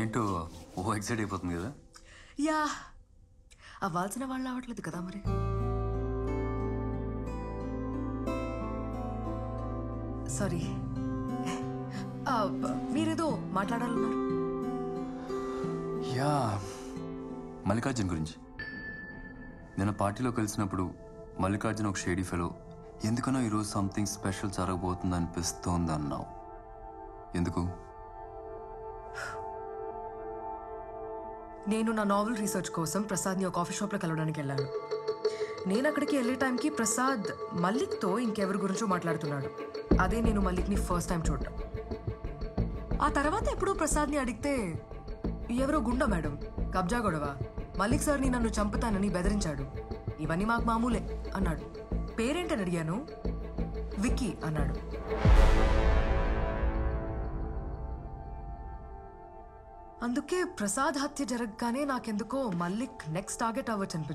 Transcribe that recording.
ఏంటో ఎక్సైట్ అయిపోతుంది కదా. యా, అవ్వాల్సిన వాళ్ళు అవ్వట్లేదు కదా మరి. సారీ, మీరేదో మాట్లాడాలన్నారు. యా, మల్లికార్జున్ గురించి. నేను పార్టీలో కలిసినప్పుడు మల్లికార్జున్ ఒక షేడీ ఫెలో, ఎందుకనో ఈరోజు సంథింగ్ స్పెషల్ జరగబోతుంది అనిపిస్తోంది అన్నావు. ఎందుకు? నేను నా నావెల్ రీసెర్చ్ కోసం ప్రసాద్ని ఒక కాఫీ షాప్లో కలవడానికి వెళ్ళాను. నేను అక్కడికి వెళ్ళే టైంకి ప్రసాద్ మల్లిక్తో ఇంకెవరి గురించో మాట్లాడుతున్నాడు. అదే నేను మల్లిక్ని ఫస్ట్ టైం చూడటం. ఆ తర్వాత ఎప్పుడో ప్రసాద్ని అడిగితే ఎవరో గుండా మేడం కబ్జా గొడవ, మల్లిక్ సార్ని నన్ను చంపుతానని బెదిరించాడు, ఇవన్నీ మాకు మామూలే అన్నాడు. పేరేంటని అడిగాను, విక్కీ అన్నాడు. అందుకే ప్రసాద్ హత్య జరగగానే నాకెందుకో మల్లిక్ నెక్స్ట్ టార్గెట్ అవ్వచ్చు అనిపించింది.